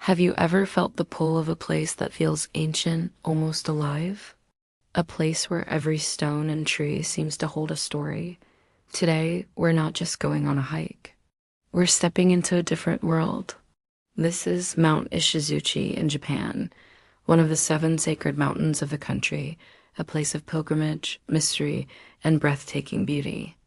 Have you ever felt the pull of a place that feels ancient, almost alive? A place where every stone and tree seems to hold a story. Today, we're not just going on a hike. We're stepping into a different world. This is Mount Ishizuchi in Japan, one of the seven sacred mountains of the country, a place of pilgrimage, mystery, and breathtaking beauty.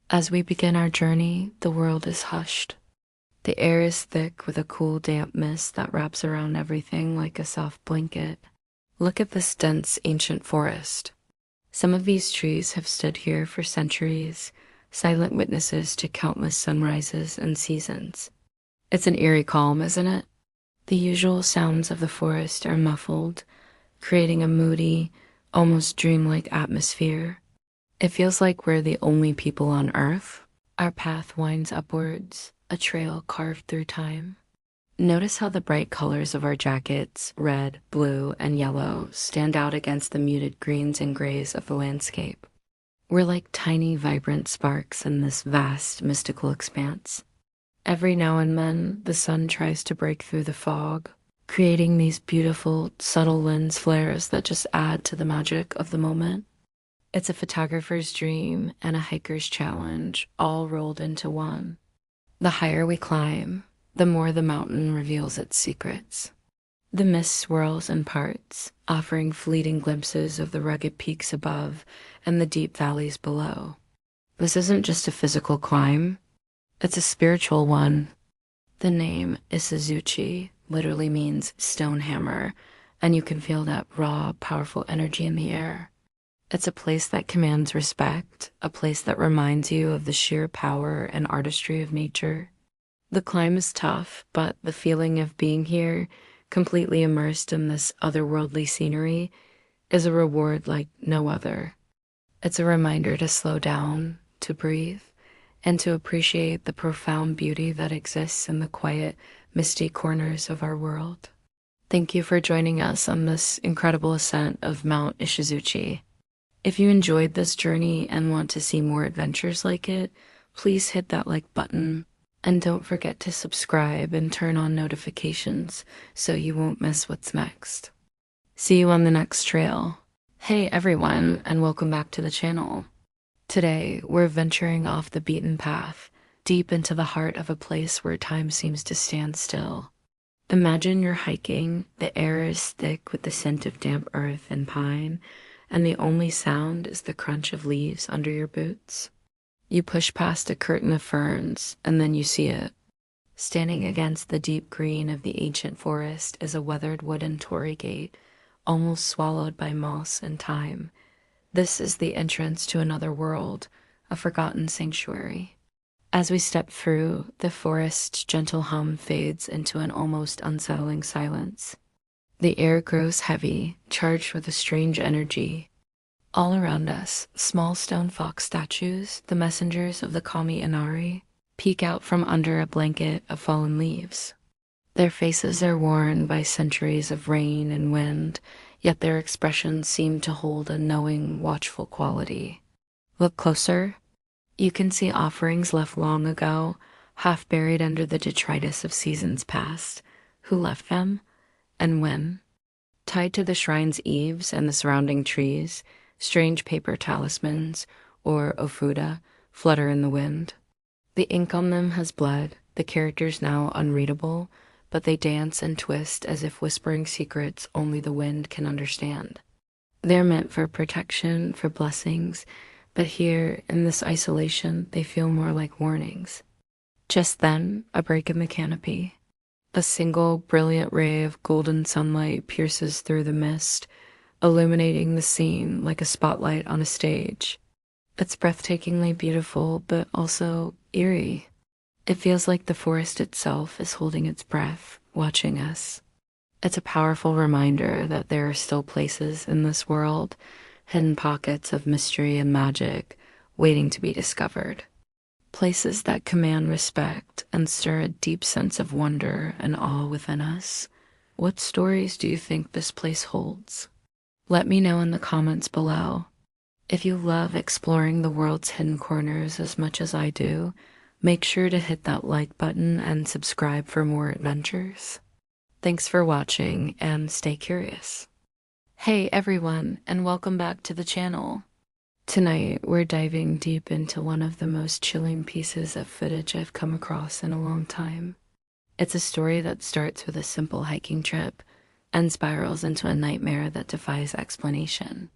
As we begin our journey, the world is hushed. The air is thick with a cool, damp mist that wraps around everything like a soft blanket. Look at this dense, ancient forest. Some of these trees have stood here for centuries, silent witnesses to countless sunrises and seasons. It's an eerie calm, isn't it? The usual sounds of the forest are muffled, creating a moody, almost dreamlike atmosphere. It feels like we're the only people on Earth. Our path winds upwards, a trail carved through time. Notice how the bright colors of our jackets, red, blue, and yellow, stand out against the muted greens and grays of the landscape. We're like tiny, vibrant sparks in this vast, mystical expanse. Every now and then, the sun tries to break through the fog, creating these beautiful, subtle lens flares that just add to the magic of the moment. It's a photographer's dream and a hiker's challenge, all rolled into one. The higher we climb, the more the mountain reveals its secrets. The mist swirls and parts, offering fleeting glimpses of the rugged peaks above and the deep valleys below. This isn't just a physical climb, it's a spiritual one. The name Ishizuchi literally means stone hammer, and you can feel that raw, powerful energy in the air. It's a place that commands respect, a place that reminds you of the sheer power and artistry of nature. The climb is tough, but the feeling of being here, completely immersed in this otherworldly scenery, is a reward like no other. It's a reminder to slow down, to breathe, and to appreciate the profound beauty that exists in the quiet, misty corners of our world. Thank you for joining us on this incredible ascent of Mount Ishizuchi. If you enjoyed this journey and want to see more adventures like it, please hit that like button. And don't forget to subscribe and turn on notifications so you won't miss what's next. See you on the next trail. Hey everyone, and welcome back to the channel. Today, we're venturing off the beaten path, deep into the heart of a place where time seems to stand still. Imagine you're hiking, the air is thick with the scent of damp earth and pine, and the only sound is the crunch of leaves under your boots. You push past a curtain of ferns, and then you see it. Standing against the deep green of the ancient forest is a weathered wooden torii gate, almost swallowed by moss and time. This is the entrance to another world, a forgotten sanctuary. As we step through, the forest's gentle hum fades into an almost unsettling silence. The air grows heavy, charged with a strange energy. All around us, small stone fox statues, the messengers of the kami inari, peek out from under a blanket of fallen leaves. Their faces are worn by centuries of rain and wind, yet their expressions seem to hold a knowing, watchful quality. Look closer. You can see offerings left long ago, half buried under the detritus of seasons past. Who left them? And when? Tied to the shrine's eaves and the surrounding trees, strange paper talismans, or ofuda, flutter in the wind. The ink on them has bled, the characters now unreadable, but they dance and twist as if whispering secrets only the wind can understand. They're meant for protection, for blessings, but here, in this isolation, they feel more like warnings. Just then, a break in the canopy. A single brilliant ray of golden sunlight pierces through the mist, illuminating the scene like a spotlight on a stage. It's breathtakingly beautiful, but also eerie. It feels like the forest itself is holding its breath, watching us. It's a powerful reminder that there are still places in this world, hidden pockets of mystery and magic, waiting to be discovered. Places that command respect and stir a deep sense of wonder and awe within us. What stories do you think this place holds? Let me know in the comments below. If you love exploring the world's hidden corners as much as I do, make sure to hit that like button and subscribe for more adventures. Thanks for watching and stay curious. Hey everyone, and welcome back to the channel. Tonight, we're diving deep into one of the most chilling pieces of footage I've come across in a long time. It's a story that starts with a simple hiking trip and spirals into a nightmare that defies explanation.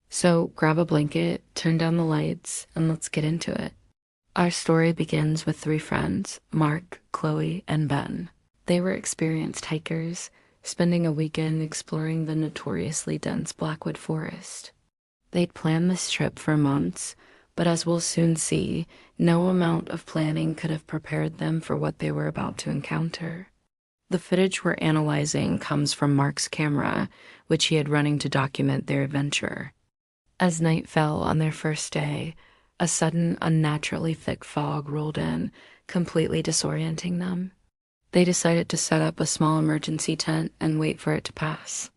So grab a blanket, turn down the lights, and let's get into it. Our story begins with three friends, Mark, Chloe, and Ben. They were experienced hikers, spending a weekend exploring the notoriously dense Blackwood Forest. They'd planned this trip for months, but as we'll soon see, no amount of planning could have prepared them for what they were about to encounter. The footage we're analyzing comes from Mark's camera, which he had running to document their adventure. As night fell on their first day, a sudden, unnaturally thick fog rolled in, completely disorienting them. They decided to set up a small emergency tent and wait for it to pass.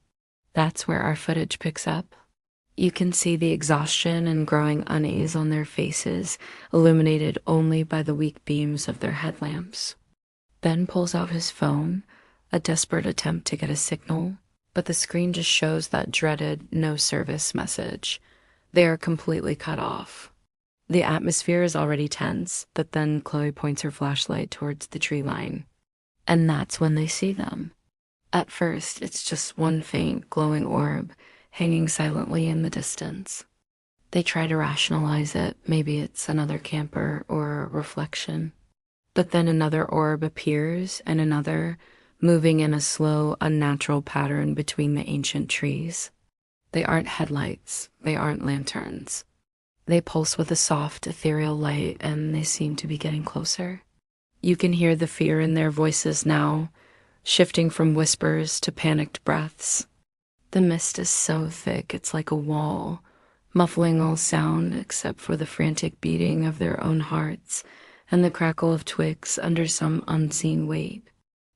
That's where our footage picks up. You can see the exhaustion and growing unease on their faces, illuminated only by the weak beams of their headlamps. Ben pulls out his phone, a desperate attempt to get a signal, but the screen just shows that dreaded no service message. They are completely cut off. The atmosphere is already tense, but then Chloe points her flashlight towards the tree line. And that's when they see them. At first, it's just one faint, glowing orb hanging silently in the distance. They try to rationalize it, maybe it's another camper or a reflection. But then another orb appears, and another, moving in a slow, unnatural pattern between the ancient trees. They aren't headlights, they aren't lanterns. They pulse with a soft, ethereal light, and they seem to be getting closer. You can hear the fear in their voices now, shifting from whispers to panicked breaths. The mist is so thick it's like a wall, muffling all sound except for the frantic beating of their own hearts and the crackle of twigs under some unseen weight.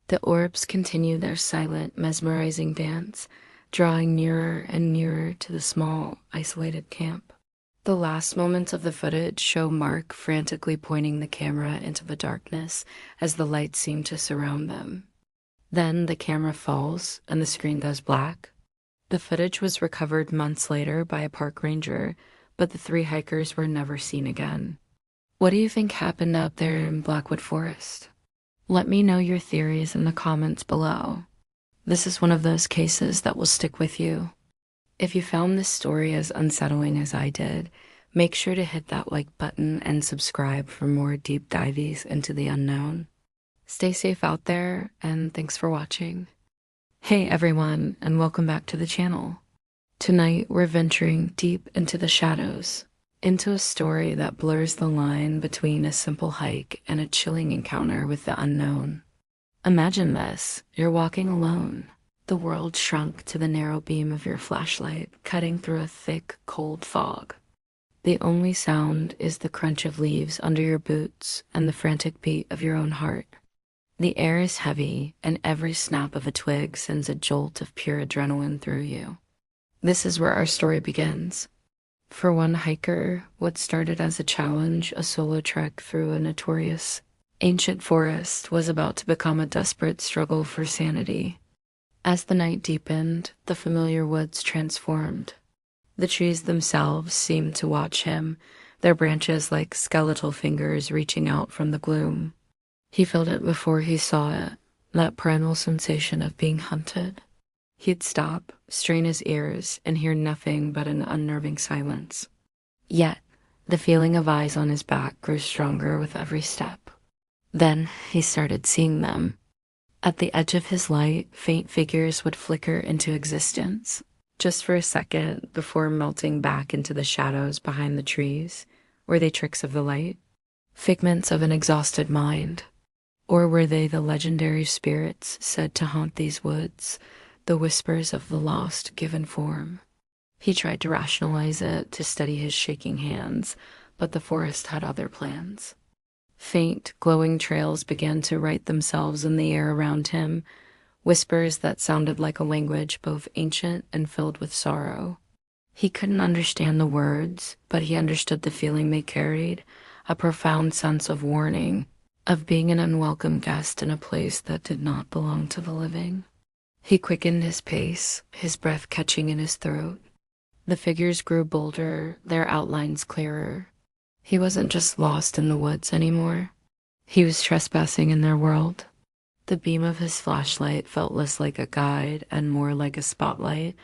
The orbs continue their silent, mesmerizing dance, drawing nearer and nearer to the small, isolated camp. The last moments of the footage show Mark frantically pointing the camera into the darkness as the lights seem to surround them. Then the camera falls and the screen goes black. The footage was recovered months later by a park ranger, but the three hikers were never seen again. What do you think happened up there in Blackwood Forest? Let me know your theories in the comments below. This is one of those cases that will stick with you. If you found this story as unsettling as I did, make sure to hit that like button and subscribe for more deep dives into the unknown. Stay safe out there, and thanks for watching. Hey everyone, and welcome back to the channel. Tonight we're venturing deep into the shadows, into a story that blurs the line between a simple hike and a chilling encounter with the unknown. Imagine this, you're walking alone. The world shrunk to the narrow beam of your flashlight, cutting through a thick, cold fog. The only sound is the crunch of leaves under your boots and the frantic beat of your own heart. The air is heavy, and every snap of a twig sends a jolt of pure adrenaline through you. This is where our story begins. For one hiker, what started as a challenge, a solo trek through a notorious, ancient forest, was about to become a desperate struggle for sanity. As the night deepened, the familiar woods transformed. The trees themselves seemed to watch him, their branches like skeletal fingers reaching out from the gloom. He felt it before he saw it, that primal sensation of being hunted. He'd stop, strain his ears, and hear nothing but an unnerving silence. Yet, the feeling of eyes on his back grew stronger with every step. Then he started seeing them. At the edge of his light, faint figures would flicker into existence, just for a second before melting back into the shadows behind the trees. Were they tricks of the light? Figments of an exhausted mind? Or were they the legendary spirits said to haunt these woods, the whispers of the lost given form? He tried to rationalize it, to steady his shaking hands, but the forest had other plans. Faint, glowing trails began to write themselves in the air around him, whispers that sounded like a language both ancient and filled with sorrow. He couldn't understand the words, but he understood the feeling they carried, a profound sense of warning, of being an unwelcome guest in a place that did not belong to the living. He quickened his pace, his breath catching in his throat. The figures grew bolder, their outlines clearer. He wasn't just lost in the woods anymore. He was trespassing in their world. The beam of his flashlight felt less like a guide and more like a spotlight,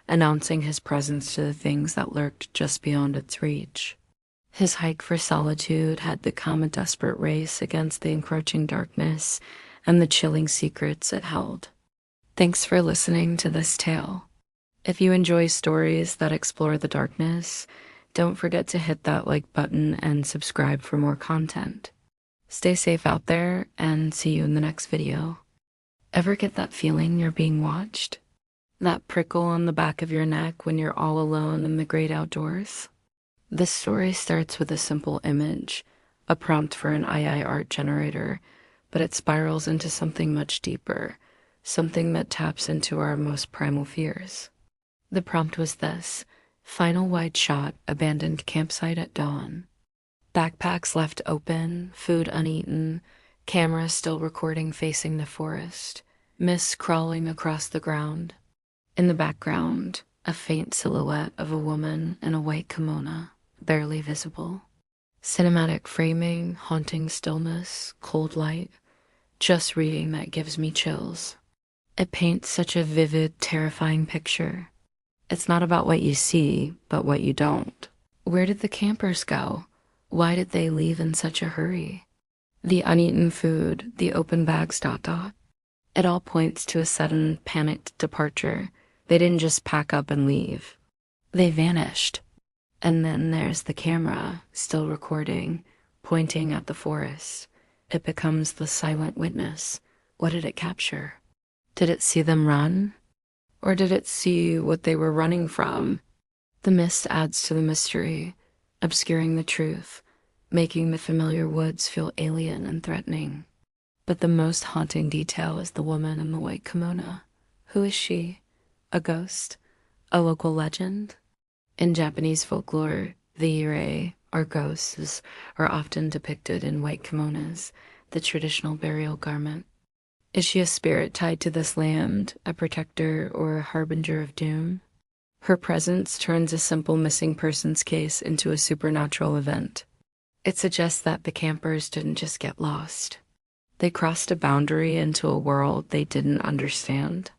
announcing his presence to the things that lurked just beyond its reach. His hike for solitude had become a desperate race against the encroaching darkness and the chilling secrets it held. Thanks for listening to this tale. If you enjoy stories that explore the darkness, don't forget to hit that like button and subscribe for more content. Stay safe out there and see you in the next video. Ever get that feeling you're being watched? That prickle on the back of your neck when you're all alone in the great outdoors? This story starts with a simple image, a prompt for an AI art generator, but it spirals into something much deeper, something that taps into our most primal fears. The prompt was this: final wide shot, abandoned campsite at dawn. Backpacks left open, food uneaten, camera still recording facing the forest, mist crawling across the ground. In the background, a faint silhouette of a woman in a white kimono, barely visible. Cinematic framing, haunting stillness, cold light. Just reading that gives me chills. It paints such a vivid, terrifying picture. It's not about what you see, but what you don't. Where did the campers go? Why did they leave in such a hurry? The uneaten food, the open bags, ... It all points to a sudden, panicked departure. They didn't just pack up and leave. They vanished. And then there's the camera, still recording, pointing at the forest. It becomes the silent witness. What did it capture? Did it see them run? Or did it see what they were running from? The mist adds to the mystery, obscuring the truth, making the familiar woods feel alien and threatening. But the most haunting detail is the woman in the white kimono. Who is she? A ghost? A local legend? In Japanese folklore, the eerie, or ghosts, are often depicted in white kimonos, the traditional burial garment. Is she a spirit tied to this land, a protector or a harbinger of doom? Her presence turns a simple missing persons case into a supernatural event. It suggests that the campers didn't just get lost. They crossed a boundary into a world they didn't understand.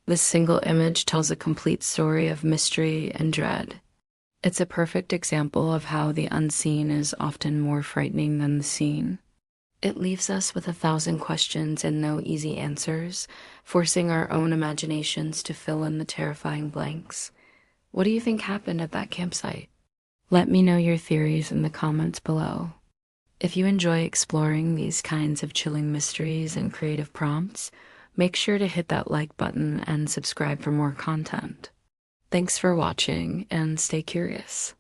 This single image tells a complete story of mystery and dread. It's a perfect example of how the unseen is often more frightening than the seen. It leaves us with 1,000 questions and no easy answers, forcing our own imaginations to fill in the terrifying blanks. What do you think happened at that campsite? Let me know your theories in the comments below. If you enjoy exploring these kinds of chilling mysteries and creative prompts, make sure to hit that like button and subscribe for more content. Thanks for watching and stay curious.